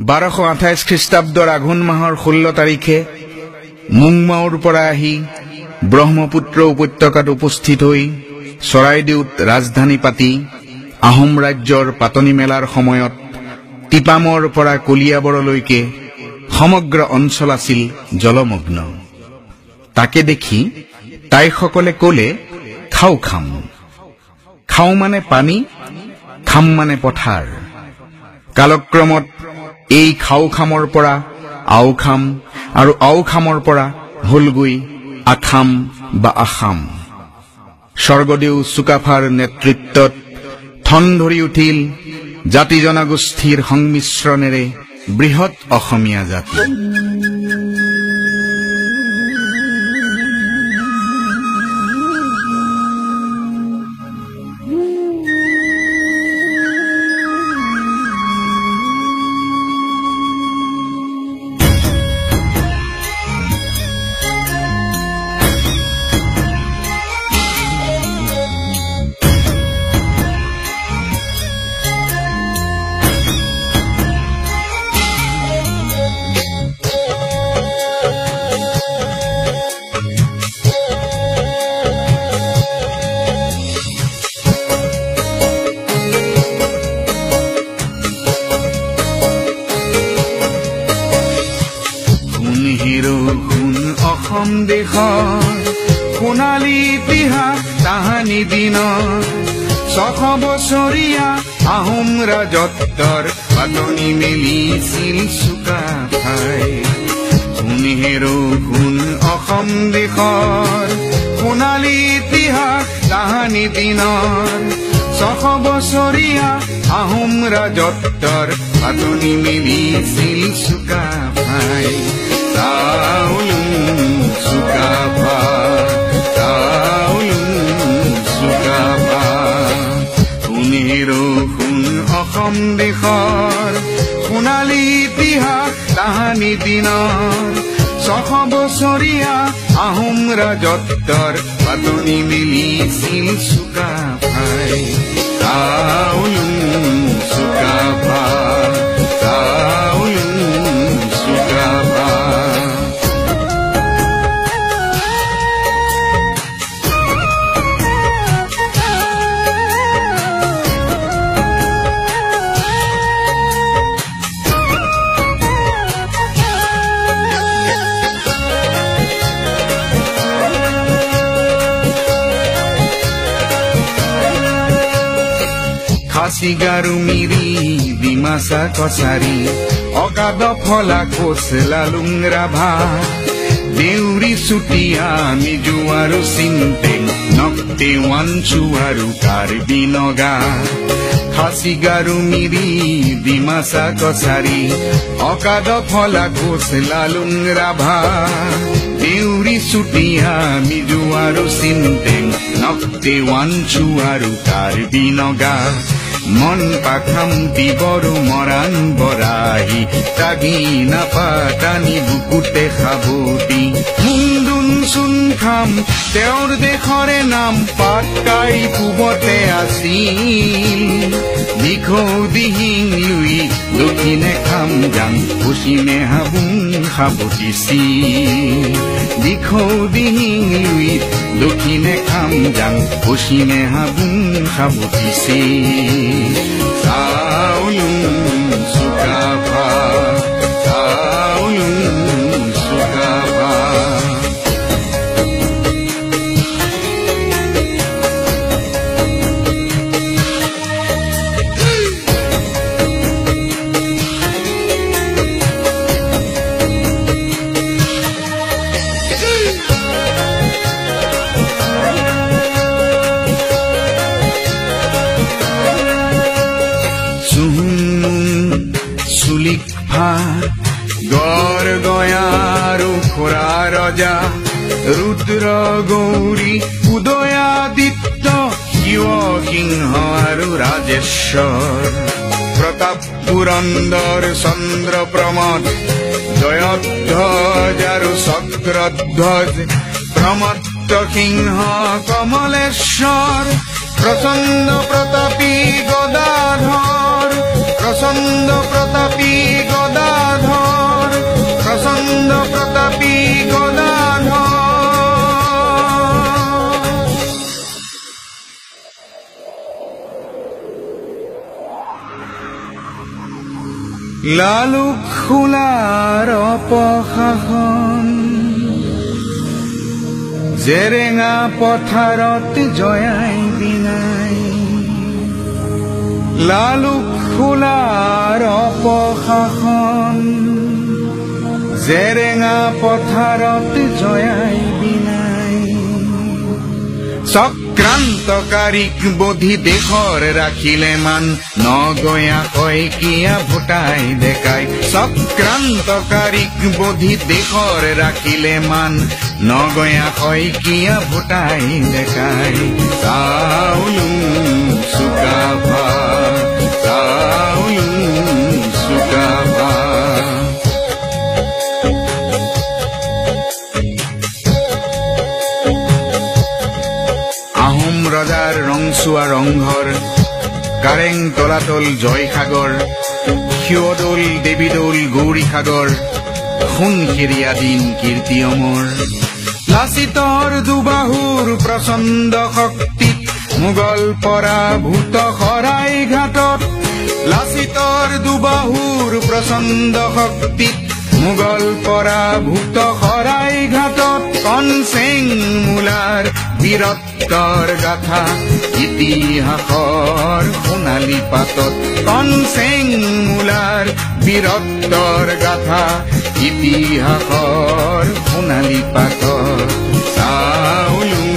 1228 খ্ৰীষ্টাব্দৰ আঘোণ মাহৰ 16 তাৰিখে মুংমাওৰ পৰা আহি ব্ৰহ্মপুত্ৰ উপত্যকাত উপস্থিত হৈ চৰাইদেউত ৰাজধানী পাতি আহোম ৰাজ্যৰ পাতনি মেলাৰ সময়ত টিপামৰ পৰা কলিয়াবৰলৈকে সমগ্ৰ অঞ্চল আছিল জলমগ্ন। তাকে দেখি তাইসকলে ক'লে, খাও খাম। খাও মানে পানী, খাম মানে পথাৰ। কালক্ৰমত এই খাও খামৰ পৰা আও খাম আৰু আও খামৰ পৰা হলগৈ আখাম বা আসাম। স্বৰ্গদেউ চুকাফাৰ নেতৃত্বত ঠন ধৰি উঠিল জাতি জনগোষ্ঠীৰ সংমিশ্ৰণেৰে বৃহৎ অসমীয়া জাতি। অসম দেশৰ সোণালী ইতিহাস তাহানি দিনৰ 600 বছৰীয়া আহোম ৰাজত্বৰ পাতনি মেলিছিল চুকাফাই। সোণেৰো সোণ অসম দেশৰ সোণালী ইতিহাস তাহানি দিনৰ 600 বছৰীয়া আহোম ৰাজত্বৰ পাতনি মেলিছিল চুকাফাই। সোণেৰো সোণ অসম দেশৰ সোণালী ইতিহাস তাহানি দিনৰ 600 বছৰীয়া আহোম ৰাজত্বৰ পাতনি মেলিছিল চুকাফাই। চুকাফা খাচিগাৰু মিৰি ডিমাচা কছাৰী অগাধ ফলা কোচলা লুংৰাভা দেউৰী চুতীয়া মিজু আৰু চিন্তেং নক্তে ৱানচু আৰু কাৰ্বি নগা। খাচিগাৰু মিৰি ডিমাচা কছাৰী অগাধ ফলা কোচলা লুংৰাভা দেউৰী চুতীয়া মিজু আৰু চিন্তেং নক্তে ৱানচু আৰু কাৰ্বি নগা। মন পাখাম দিবৰু মৰাণ বৰাহী তাগি নাপাতানি বুকুতে সাবতি মুন্দুন চুন খাম তেওঁৰ দেশৰে নাম পাটকাই পূবতে আছিল। দিখৌ দিহিং লুই দক্ষিণে খাম যাং পশ্চিমে হাবুং সাবতিছিল। দিখৌ দিহিং লুই দক্ষিণে খাম যাং পশ্চিমে হাবুং সাবতিছিল। চুকাফা চুকাফা গড় গয়াৰু খোৰা ৰজা ৰুদ্ৰ গৌৰী উদয়াদিত্য শিৱ সিংহ আৰু ৰাজেশ্বৰ প্ৰতাপ পুৰন্দৰ চন্দ্ৰ প্ৰমদ জয়ধ্বজ আৰু চক্ৰধ্বজ প্ৰমত্ত সিংহ কমলেশ্বৰ প্ৰচণ্ড প্ৰতাপী গদাধৰ প্ৰচণ্ড প্ৰতাপী গদাধৰ লালুক খোলাৰ অপশাসন জেৰেঙা পথাৰত জয়াই বিনাই লালুক খোলাৰ অপশাসন জেৰেঙা পথাৰত জয়াই বিনাই চক্ৰান্তকাৰীক বধি দেশৰ ৰাখিলে মান নগয়া কয়কিয়া ভোটাই দেখাই চক্ৰান্তকাৰীক বধি দেশৰ ৰাখিলে মান নগয়া কয়কিয়া ভোটাই দেখাই চাউলুং চুকাফা চাউলুং চুকাফা আহোম ৰজাৰ ৰংচুৱা ৰংঘৰ কাৰেং তলাতল জয়সাগৰ শিৱদৌল দেৱীদৌল গৌৰীসাগৰ সোণখেৰীয়া দিন কীৰ্তি অমৰ লাচিতৰ দুবাহুৰ প্ৰচণ্ড শক্তিত মোগল পৰাভূত শৰাই ঘাটত লাচিতৰ দুবাহুৰ প্ৰচণ্ড শক্তিত মোগল পৰাভূত শৰাই ঘাটত কনচেং মূলাৰ বীৰত্বৰ গাথা ইতিহাসৰ সোণালী পাতত কনচেং মূলাৰ বীৰত্বৰ গাথা ইতিহাসৰ সোণালী পাতত চাউলুং